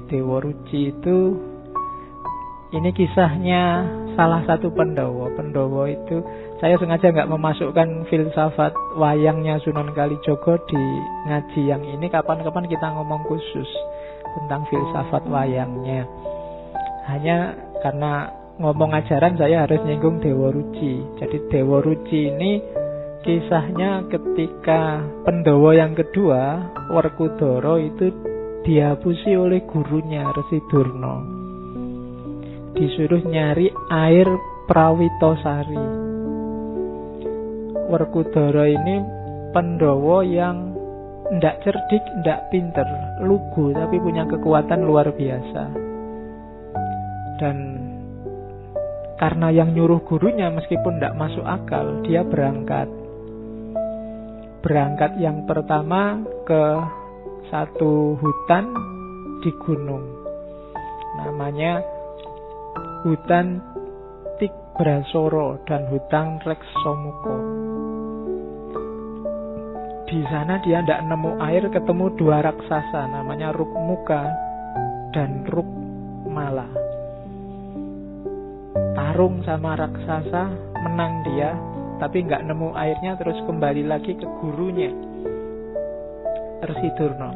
Dewa Ruci itu, ini kisahnya salah satu Pandhawa. Pandhawa itu, saya sengaja nggak memasukkan filsafat wayangnya Sunan Kalijaga di ngaji yang ini. Kapan-kapan kita ngomong khusus tentang filsafat wayangnya. Hanya karena ngomong ajaran saya harus nyinggung Dewa Ruci. Jadi Dewa Ruci ini kisahnya ketika Pandhawa yang kedua, Werkudara, itu dihapusi oleh gurunya Resi Durna. Disuruh nyari air Prawitosari. Werkudara ini Pandhawa yang ndak cerdik, ndak pinter, lugu, tapi punya kekuatan luar biasa. Dan karena yang nyuruh gurunya meskipun ndak masuk akal, dia berangkat. Berangkat yang pertama ke satu hutan di gunung, namanya hutan Tigrasara dan hutan Reksamuka. Di sana dia tidak nemu air, ketemu dua raksasa, namanya Rukmuka dan Rukmala. Tarung sama raksasa, menang dia, tapi nggak nemu airnya, terus kembali lagi ke gurunya Resi Durna.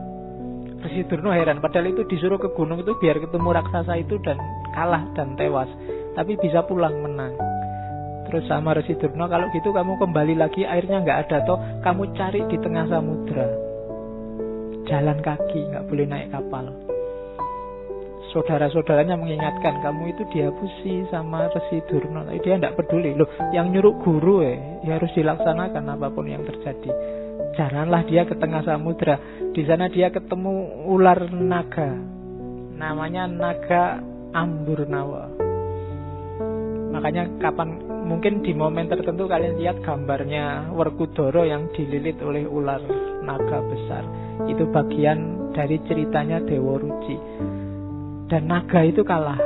Resi Durna heran, padahal itu disuruh ke gunung itu biar ketemu raksasa itu dan kalah dan tewas, tapi bisa pulang menang. Terus sama Resi Durna, kalau gitu kamu kembali lagi, airnya nggak ada toh, kamu cari di tengah samudra, jalan kaki, nggak boleh naik kapal. Saudara-saudaranya mengingatkan, kamu itu dihapusi sama Resi Durna, tapi dia tidak peduli. Loh, yang nyuruh guru ya harus dilaksanakan apapun yang terjadi. Jalanlah dia ke tengah samudra. Di sana dia ketemu ular naga, namanya naga Amburnawa. Makanya mungkin di momen tertentu kalian lihat gambarnya Werkudara yang dililit oleh ular naga besar. Itu bagian dari ceritanya Dewa Ruci. Dan naga itu kalah.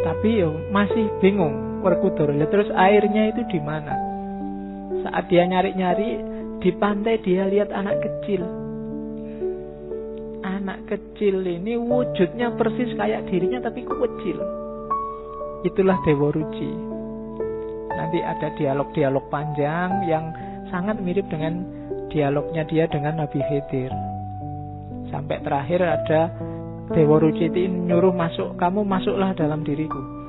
Tapi masih bingung Werkudara. Terus airnya itu di mana? Saat dia nyari-nyari di pantai, dia lihat anak kecil. Anak kecil ini wujudnya persis kayak dirinya tapi kecil. Itulah Dewa Ruci. Nanti ada dialog-dialog panjang yang sangat mirip dengan dialognya dia dengan Nabi Khidir. Sampai terakhir ada Dewa Ruci itu nyuruh masuk, kamu masuklah dalam diriku.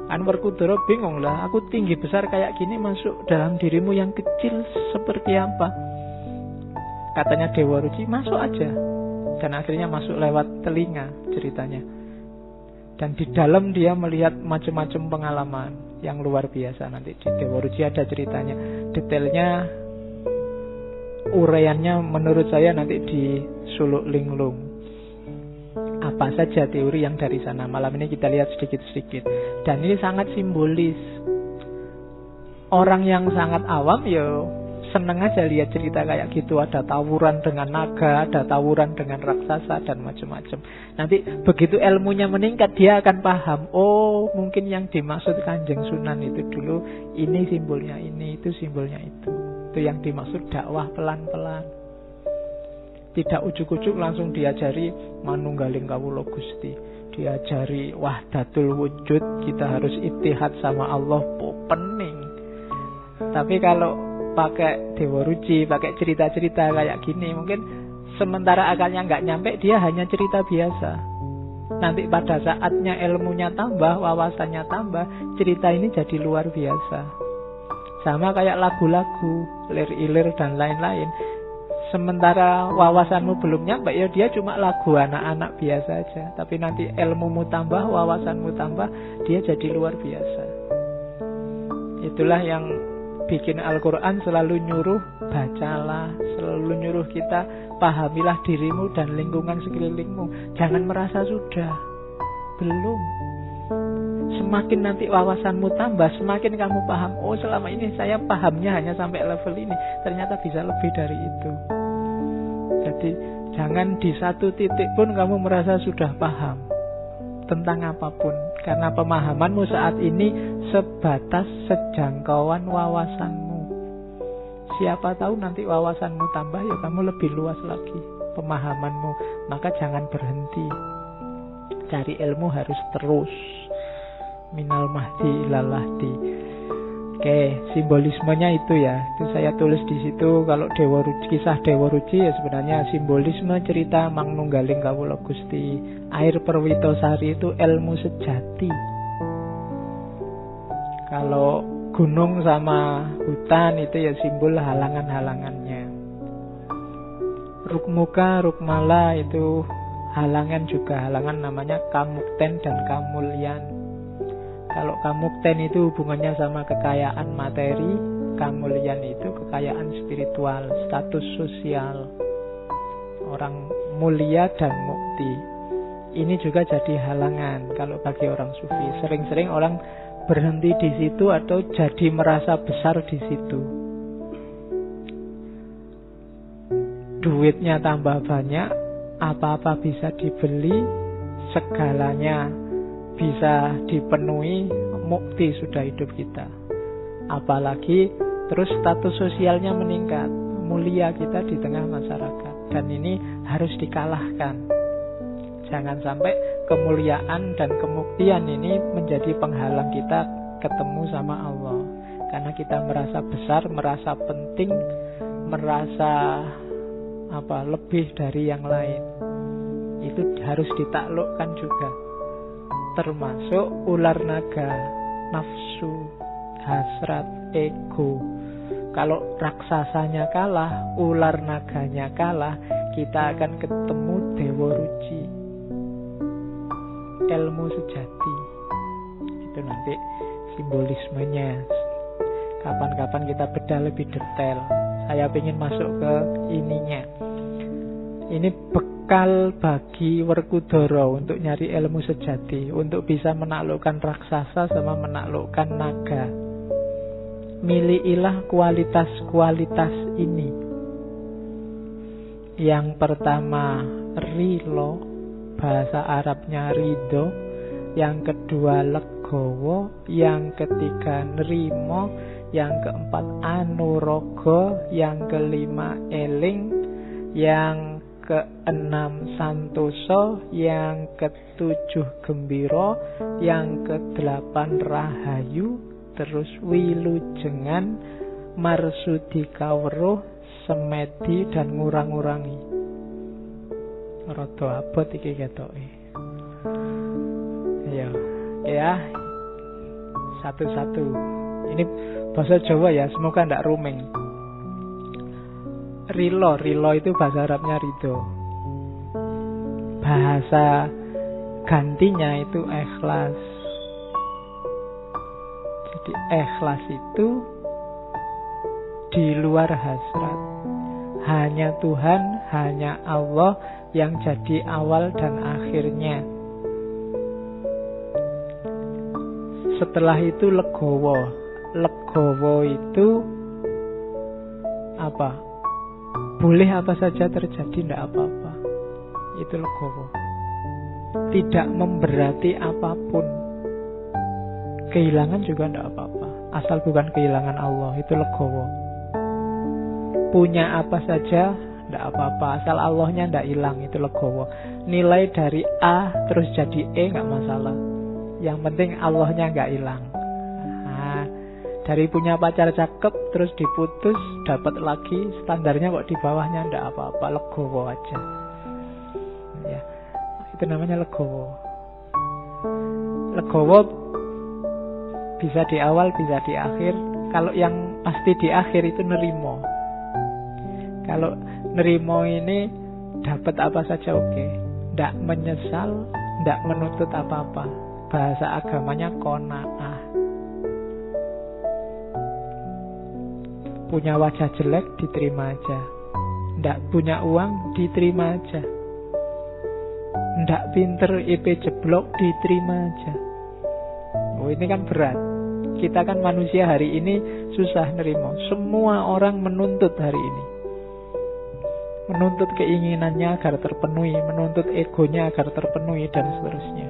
Werkudara bingung lah, aku tinggi besar kayak gini, masuk dalam dirimu yang kecil seperti apa? Katanya Dewa Ruci, masuk aja. Dan akhirnya masuk lewat telinga ceritanya. Dan di dalam dia melihat macam-macam pengalaman yang luar biasa. Nanti di Dewa Ruci ada ceritanya. Detailnya, uraiannya menurut saya nanti di Suluk Linglung. Apa saja teori yang dari sana. Malam ini kita lihat sedikit-sedikit. Dan ini sangat simbolis. Orang yang sangat awam seneng aja lihat cerita kayak gitu. Ada tawuran dengan naga, ada tawuran dengan raksasa dan macam-macam. Nanti begitu ilmunya meningkat, dia akan paham. Oh, mungkin yang dimaksud Kanjeng Sunan itu dulu, ini simbolnya ini, itu simbolnya itu. Itu yang dimaksud dakwah pelan-pelan. Tidak ujuk-ujuk langsung diajari manunggaling kawula Gusti, diajari wahdatul wujud, kita harus ittihad sama Allah, pening. Tapi kalau pakai Dewa Ruci, pakai cerita-cerita kayak gini, mungkin sementara akalnya nggak nyampe, dia hanya cerita biasa. Nanti pada saatnya ilmunya tambah, wawasannya tambah, cerita ini jadi luar biasa. Sama kayak lagu-lagu, lir-ilir dan lain-lain. Sementara wawasanmu belum nyampe, dia cuma lagu anak-anak biasa aja. Tapi nanti ilmumu tambah, wawasanmu tambah, dia jadi luar biasa. Itulah yang bikin Al-Quran selalu nyuruh, bacalah, selalu nyuruh kita, pahamilah dirimu dan lingkungan sekelilingmu. Jangan merasa sudah, belum. Semakin nanti wawasanmu tambah, semakin kamu paham, oh selama ini saya pahamnya hanya sampai level ini, ternyata bisa lebih dari itu. Jadi jangan di satu titik pun kamu merasa sudah paham tentang apapun. Karena pemahamanmu saat ini sebatas sejangkauan wawasanmu. Siapa tahu nanti wawasanmu tambah, ya kamu lebih luas lagi pemahamanmu. Maka jangan berhenti. Cari ilmu harus terus. Minal mahdi ilal lahdi. Oke, simbolismenya itu ya. Itu saya tulis di situ. Kalau kisah Dewa Ruci ya sebenarnya simbolisme cerita Mangnunggaling Kawula Gusti. Air Perwitosari itu ilmu sejati. Kalau gunung sama hutan itu ya simbol halangan-halangannya. Rukmuka, Rukmala itu halangan juga. Halangan namanya Kamukten dan Kamulyan. Kalau Kamukten itu hubungannya sama kekayaan materi, Kamulyan itu kekayaan spiritual, status sosial. Orang mulia dan mukti. Ini juga jadi halangan kalau bagi orang sufi. Sering-sering orang berhenti di situ atau jadi merasa besar di situ. Duitnya tambah banyak, apa-apa bisa dibeli, segalanya bisa dipenuhi, mukti sudah hidup kita. Apalagi terus status sosialnya meningkat, mulia kita di tengah masyarakat. Dan ini harus dikalahkan. Jangan sampai kemuliaan dan kemuktian ini menjadi penghalang kita ketemu sama Allah. Karena kita merasa besar, merasa penting, merasa lebih dari yang lain. Itu harus ditaklukkan juga. Termasuk ular naga, nafsu, hasrat, ego. Kalau raksasanya kalah, ular naganya kalah, kita akan ketemu Dewa Ruci, ilmu sejati. Itu nanti simbolismenya. Kapan-kapan kita bedah lebih detail. Saya ingin masuk ke ininya. Ini bekal bagi Werkudara untuk nyari ilmu sejati, untuk bisa menaklukkan raksasa sama menaklukkan naga. Milikilah kualitas-kualitas ini. Yang pertama rilo, bahasa Arabnya ridho. Yang kedua legowo. Yang ketiga nerimo. Yang keempat anurogo. Yang kelima eling. Yang keenam santoso, yang ketujuh gembira, yang kedelapan rahayu, terus wilujengan, marsudi kawruh, semedi dan ngurang-ngurangi. Rada abot iki ketoke. Ya. Satu-satu. Ini bahasa Jawa ya, semoga ndak rumeng. Rilo itu bahasa Arabnya ridho. Bahasa gantinya itu ikhlas. Jadi ikhlas itu di luar hasrat. Hanya Tuhan, hanya Allah yang jadi awal dan akhirnya. Setelah itu legowo. Legowo itu apa? Boleh apa saja terjadi, tidak apa-apa. Itu legowo. Tidak memberati apapun. Kehilangan juga tidak apa-apa, asal bukan kehilangan Allah. Itu legowo. Punya apa saja tidak apa-apa, asal Allahnya tidak hilang. Itu legowo. Nilai dari A terus jadi E nggak masalah. Yang penting Allahnya nggak hilang. Dari punya pacar cakep terus diputus, dapat lagi, standarnya kok di bawahnya, ndak apa-apa, legowo aja. Ya, itu namanya legowo. Legowo bisa di awal, bisa di akhir. Kalau yang pasti di akhir itu nerimo. Kalau nerimo ini dapat apa saja oke. Ndak menyesal, ndak menuntut apa-apa. Bahasa agamanya qanaah. Punya wajah jelek, diterima aja. Ndak punya uang, diterima aja. Ndak pinter, IP jeblok, diterima aja. Oh, ini kan berat. Kita kan manusia hari ini susah nerima. Semua orang menuntut hari ini. Menuntut keinginannya agar terpenuhi, menuntut egonya agar terpenuhi, dan seterusnya.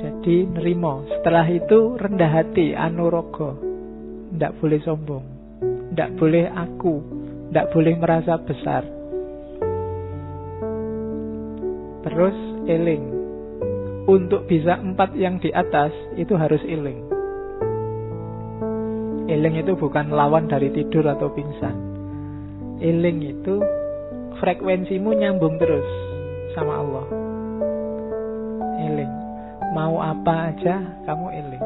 Jadi nerimo. Setelah itu rendah hati, anurogo. Tidak boleh sombong, tidak boleh aku, tidak boleh merasa besar. Terus eling. Untuk bisa 4 yang di atas itu harus eling. Eling itu bukan lawan dari tidur atau pingsan. Eling itu frekuensimu nyambung terus sama Allah. Eling. Mau apa aja kamu eling.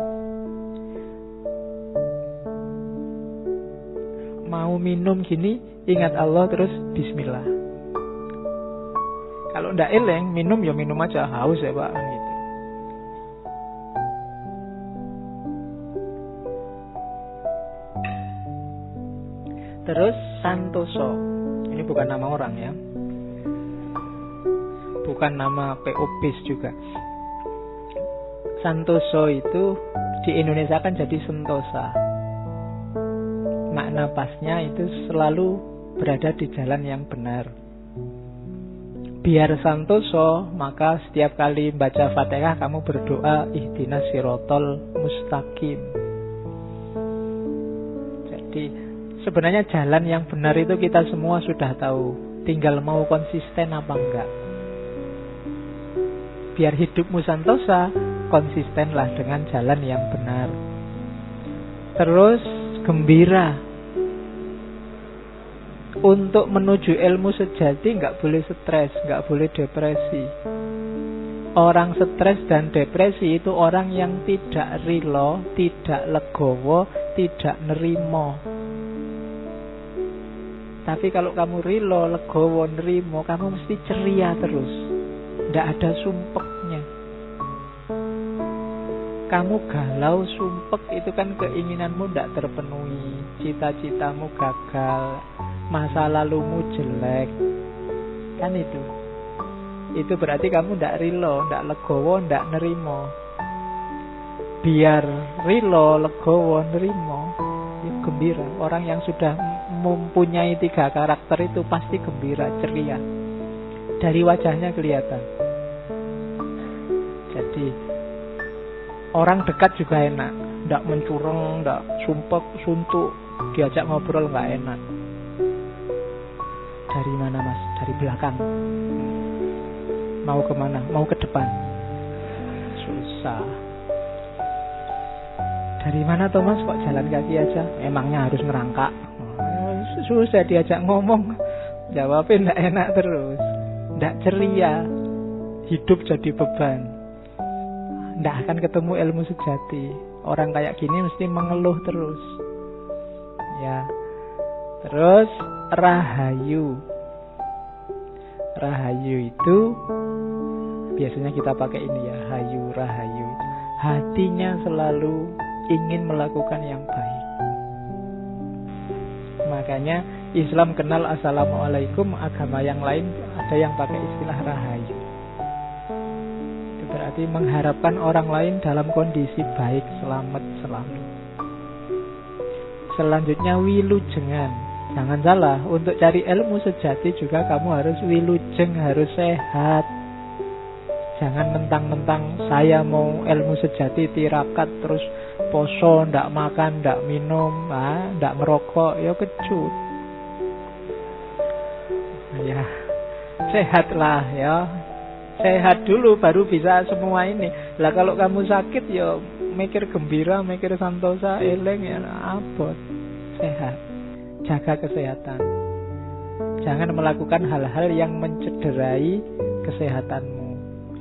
Mau minum gini, ingat Allah terus bismillah. Kalau ndak eling, minum ya minum aja, haus ya Pak gitu. Terus santoso. Ini bukan nama orang ya. Bukan nama PO Bis juga. Santoso itu di Indonesia kan jadi sentosa. Makna pasnya itu selalu berada di jalan yang benar. Biar santoso, maka setiap kali baca Fatihah kamu berdoa ihdinas sirotol mustaqim. Jadi sebenarnya jalan yang benar itu kita semua sudah tahu. Tinggal mau konsisten apa enggak. Biar hidupmu santosa, konsistenlah dengan jalan yang benar. Terus gembira. Untuk menuju ilmu sejati nggak boleh stres, nggak boleh depresi. Orang stres dan depresi itu orang yang tidak rilo, tidak legowo, tidak nerimo. Tapi kalau kamu rilo, legowo, nerimo, kamu mesti ceria terus. Nggak ada sumpeknya. Kamu galau, sumpek, itu kan keinginanmu nggak terpenuhi. Cita-citamu gagal. Masa lalumu jelek. Kan itu. Itu berarti kamu ndak rilo, ndak legowo, ndak nerimo. Biar rilo, legowo, nerimo, ya gembira. Orang yang sudah mempunyai 3 karakter itu pasti gembira, ceria. Dari wajahnya kelihatan. Jadi orang dekat juga enak. Ndak mencurang, ndak sumpek, suntuk. Diajak ngobrol nggak enak. Dari mana mas? Dari belakang. Mau kemana? Mau ke depan? Susah. Dari mana Thomas? Kok jalan kaki aja? Emangnya harus ngerangkak? Susah diajak ngomong. Jawabnya nggak enak terus. Nggak ceria. Hidup jadi beban. Nggak akan ketemu ilmu sejati. Orang kayak gini mesti mengeluh terus. Ya. Terus rahayu. Rahayu itu biasanya kita pakai ini ya, hayu, rahayu. Hatinya selalu ingin melakukan yang baik. Makanya Islam kenal assalamualaikum, agama yang lain ada yang pakai istilah rahayu. Itu berarti mengharapkan orang lain dalam kondisi baik, selamat selalu. Selanjutnya wilujengan. Jangan salah, untuk cari ilmu sejati juga kamu harus wilujeng, harus sehat. Jangan mentang-mentang saya mau ilmu sejati tirakat terus poso, ndak makan, ndak minum, ndak merokok, ya kecut. Ya, sehatlah ya. Sehat dulu baru bisa semua ini. Lah kalau kamu sakit ya mikir gembira, mikir santosa, eleng ya abot. Sehat. Jaga kesehatan. Jangan melakukan hal-hal yang mencederai kesehatanmu.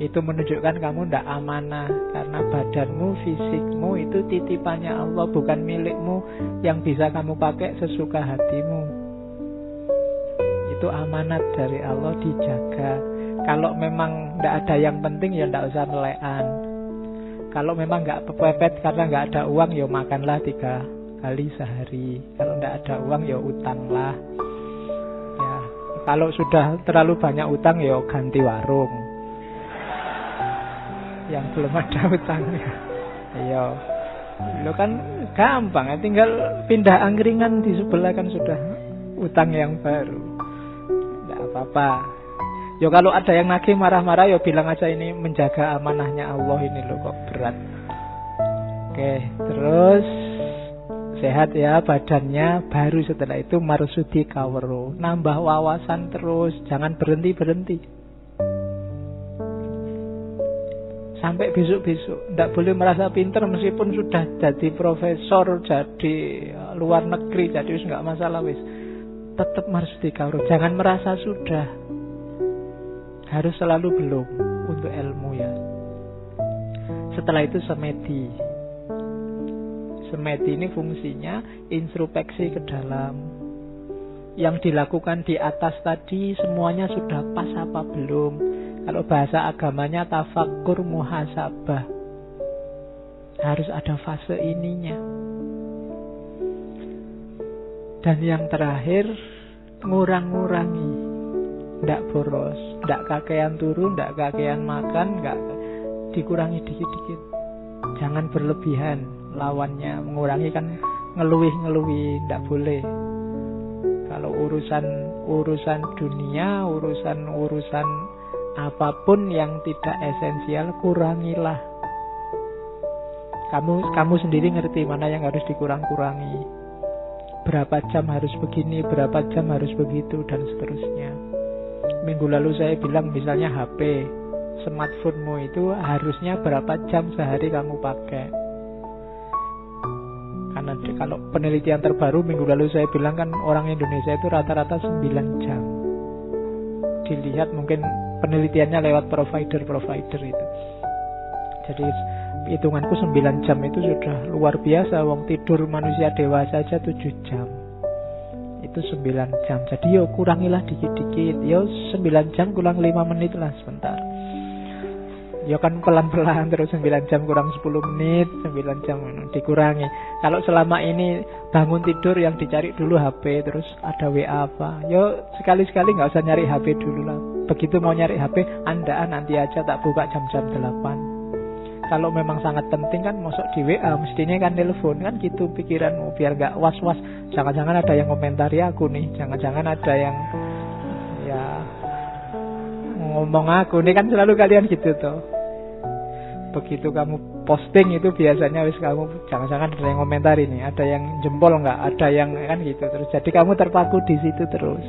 Itu menunjukkan kamu tidak amanah. Karena badanmu, fisikmu itu titipannya Allah, bukan milikmu yang bisa kamu pakai sesuka hatimu. Itu amanat dari Allah, dijaga. Kalau memang tidak ada yang penting ya tidak usah nelekan. Kalau memang nggak pepet karena nggak ada uang ya makanlah 3 kali sehari. Kalau tidak ada uang ya utanglah. Ya, kalau sudah terlalu banyak utang ya ganti warung. Yang belum ada utangnya. Ayo. Lo kan gampang, tinggal pindah angkringan di sebelah kan sudah utang yang baru. Tidak apa-apa. Ya kalau ada yang nagih marah-marah, ya bilang aja ini menjaga amanahnya Allah ini loh, kok berat. Oke, terus sehat ya badannya. Baru setelah itu marsudi kawero, nambah wawasan terus, jangan berhenti-berhenti sampai besok-besok. Tidak boleh merasa pinter meskipun sudah jadi profesor, jadi luar negeri, jadi wis nggak masalah wis. Tetap marsudi kawero, jangan merasa sudah. Harus selalu belum untuk ilmu ya. Setelah itu semedi. Semedi ini fungsinya introspeksi ke dalam. Yang dilakukan di atas tadi semuanya sudah pas apa belum? Kalau bahasa agamanya tafakkur muhasabah. Harus ada fase ininya. Dan yang terakhir, ngurang-ngurangi. Ndak boros, ndak kakean turu, ndak kakean makan, ndak, dikurangi dikit-dikit. Jangan berlebihan. Lawannya mengurangi kan ngeluih-ngeluih, ndak boleh. Kalau urusan dunia, urusan apapun yang tidak esensial, kurangilah. Kamu sendiri ngerti mana yang harus dikurang-kurangi. Berapa jam harus begini, berapa jam harus begitu, dan seterusnya. Minggu lalu saya bilang misalnya HP, smartphone-mu itu harusnya berapa jam sehari kamu pakai. Karena kalau penelitian terbaru minggu lalu saya bilang kan orang Indonesia itu rata-rata 9 jam. Dilihat mungkin penelitiannya lewat provider itu. Jadi hitunganku 9 jam itu sudah luar biasa. Wong tidur manusia dewasa aja 7 jam. Itu 9 jam. Jadi yo kurangilah dikit-dikit. Yo 9 jam kurang 5 menit lah sebentar. Ya kan pelan-pelan terus 9 jam kurang 10 menit, 9 jam dikurangi. Kalau selama ini bangun tidur yang dicari dulu HP, terus ada WA apa, ya sekali-sekali gak usah nyari HP dulu lah. Begitu mau nyari HP, andaan nanti aja tak buka jam-jam 8. Kalau memang sangat penting kan masuk di WA, mestinya kan telepon kan gitu pikiranmu, biar gak was-was. Jangan-jangan ada yang komentari aku nih, jangan-jangan ada yang ya ngomong aku nih, kan selalu kalian gitu tuh. Begitu kamu posting itu biasanya wis kamu jangan-jangan ada yang komentar ini, ada yang jempol nggak, ada yang kan gitu terus. Jadi kamu terpaku di situ terus.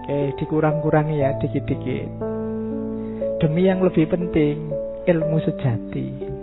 Oke, dikurang-kurangi ya dikit-dikit. Demi yang lebih penting, ilmu sejati.